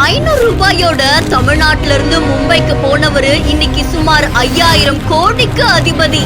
500 ரூபாயோட தமிழ்நாட்டில இருந்து மும்பைக்கு போனவரு இன்னைக்கு சுமார் 5000 கோடிக்கு அதிபதி.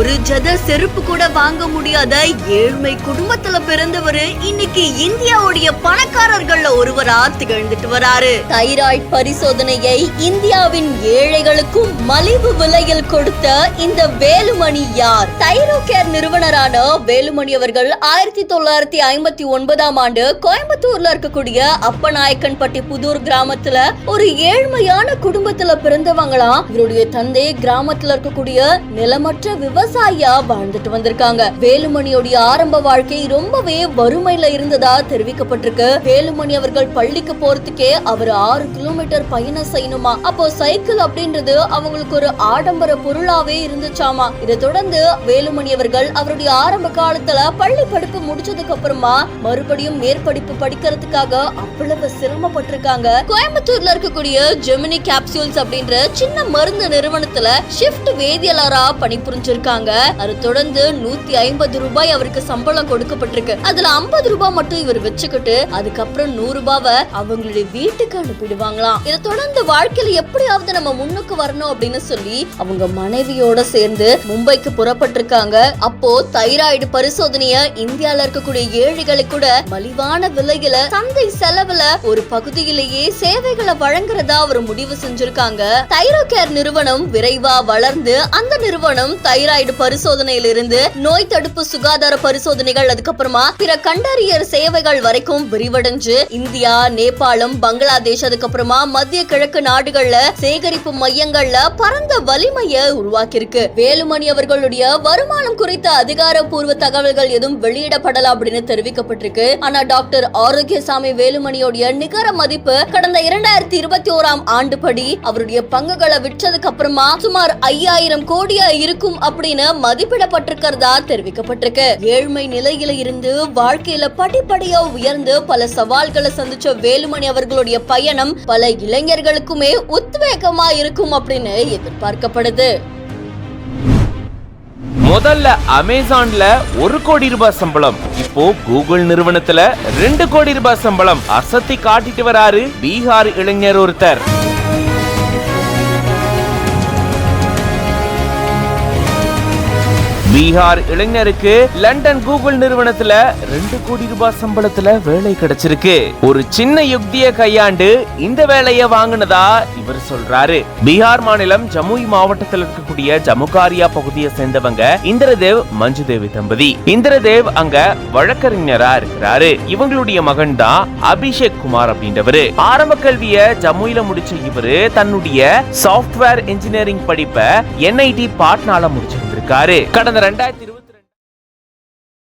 ஒரு ஜத செருப்பு கூட வாங்க முடியாத ஏழ்மை குடும்பத்துல பிறந்தவரு இன்னைக்கு இந்தியாவுடைய பணக்காரர்கள்ல ஒருவரா திகழ்ந்துட்டு வராரு. தைராய்டு பரிசோதனையை இந்தியாவின் ஏழைகளுக்கும் மலிவு விலையில் கொடுத்த இந்த வேலுமணி யார்? தைரோகேர் நிறுவனரான வேலுமணி அவர்கள் 1959ஆம் ஆண்டு கோயம்புத்தூர்ல இருக்கக்கூடிய அப்பநாயக்கன்பட்டி புதூர் கிராமத்துல ஒரு ஏழ்மையான குடும்பத்துல பிறந்தவங்களாம். இவருடைய தந்தை கிராமத்துல இருக்கக்கூடிய நிலமற்ற விவசாயியா வாழ்ந்துட்டு வந்திருக்காங்க. வேலுமணியோட ஆரம்ப வாழ்க்கை ரொம்பவே வறுமையில இருந்ததா தெரிவிக்கப்பட்டிருக்கு. வேலுமணி அவர்கள் பள்ளிக்கு போறதுக்கே அவர் 6 கிலோமீட்டர் பயணம் செய்யணுமா. அப்போ சைக்கிள் அப்படின்றது அவங்களுக்கு ஒரு ஆடம்பர பொருளாவே இருந்துச்சாமா. இதை தொடர்ந்து வேலுமணி அவர்கள் அவருடைய ஆரம்ப காலத்துல பள்ளி படிப்பு முடிச்சதுக்கு அப்புறமா மறுபடியும் மேற்படிப்பு படிக்கிறதுக்காக அவ்வளவு சிரமப்பட்டிருக்காங்க. கோயம்புத்தூர்ல இருக்கக்கூடிய ஜெமினி கேப்சூல்ஸ் அப்படின்ற சின்ன மருந்து நிறுவனத்துல ஷிஃப்ட் வேதியாளரா பணிபுரிஞ்சிருக்காங்க. அதை தொடர்ந்து 150 ரூபாய் அவருக்கு சம்பளம் கொடுக்கப்பட்டிருக்கு. அதுல 50 ரூபாய் மட்டும் இவர் வச்சுக்கிட்டு அதுக்கப்புறம் 100 ரூபாவை அவங்களுடைய வீட்டுக்கு அனுப்பிடுவாங்களாம். இதை தொடர்ந்து வாழ்க்கையில எப்படியாவது நம்ம முன்னுக்கு வரணும் அப்படின்னு சொல்லி அவங்க மனைவியோட சேர்ந்து மும்பைக்கு புறப்பட்டிருக்காங்க. அப்போ தைராய்டு பரிசோதனைய இந்தியால இருக்கக்கூடிய ஏழைகளை கூட மலிவான விலையில சந்தை செலவுல ஒரு பகுதியிலேயே சேவைகளை வழங்குறதா அவர் முடிவு செஞ்சிருக்காங்க. தைரோகேர் நிறுவனம் விரைவா வளர்ந்து அந்த நிறுவனம் தைராய்டு பரிசோதனையிலிருந்து நோய் தடுப்பு சுகாதார பரிசோதனைகள் அதுக்கப்புறமா பிற கண்டறியல் சேவைகள் வரைக்கும் விரிவடைஞ்சு இந்தியா, நேபாளம், பங்களாதேஷ் அதுக்கப்புறமா மத்திய கிழக்கு நாடுகள்ல சேகரிப்பு மையங்கள்ல பரந்த வலிமையை உருவாக்கியிருக்கு. வேலுமணி அவர்களுடைய வருமானம் குறித்த அதிகாரப்பூர்வ தகவல்கள் எதுவும் வெளியிடப்படல அப்படின்னு தெரிவிக்கப்பட்டிருக்கு. ஆனா டாக்டர் ஆரோக்கியசாமி வேலுமணியோட நிகர மதிப்பு கடந்த 2021ஆம் ஆண்டு படி அவருடைய பங்குகளை விற்றதுக்கு அப்புறமா சுமார் 5000 கோடியா இருக்கும் அப்படின்னு மதிப்பிடப்பட்டிருக்கிறதா தெரிவிக்கப்பட்டிருக்கு. ஏழ்மை நிலையில இருந்து வாழ்க்கையில படிப்படியா உயர்ந்து பல சவால்களை சந்திச்ச வேலுமணி அவர்களுடைய பயணம் பல இளைஞர்களுக்குமே உத்வேகமா இருக்கும் அப்படின்னு எதிர்பார்க்கப்படுது. முதல்ல அமேசான்ல 1 கோடி ரூபாய் சம்பளம், இப்போ கூகுள் நிறுவனத்துல 2 கோடி ரூபாய் சம்பளம் அசத்தி காட்டிட்டு வராரு பீகார் இளைஞர் ஒருத்தர். பீகார் இளைஞருக்கு லண்டன் கூகுள் நிறுவனத்துல 2 கோடி ரூபாய் சம்பளத்துல வேலை கிடைச்சிருக்கு. ஒரு சின்ன யுக்தியை கையாண்டு இந்த வேலையை வாங்கினதா இவர் சொல்றாரு. பீகார் மாநிலம் ஜமுய் மாவட்டத்தில் இருக்கக்கூடிய ஜமுகாரியா பகுதியை சேர்ந்தவங்க இந்திரதேவ் மஞ்சுதேவி தம்பதி. இந்திரதேவ் அங்க வழக்கறிஞரா இருக்கிறாரு. இவங்களுடைய மகன் தான் அபிஷேக் குமார் அப்படின்றவரு. ஆரம்ப கல்விய ஜமுயில முடிச்ச இவரு தன்னுடைய சாப்ட்வேர் இன்ஜினியரிங் படிப்பை NIT பாட்னால முடிச்சிருந்திருக்காரு. கடந்த 2020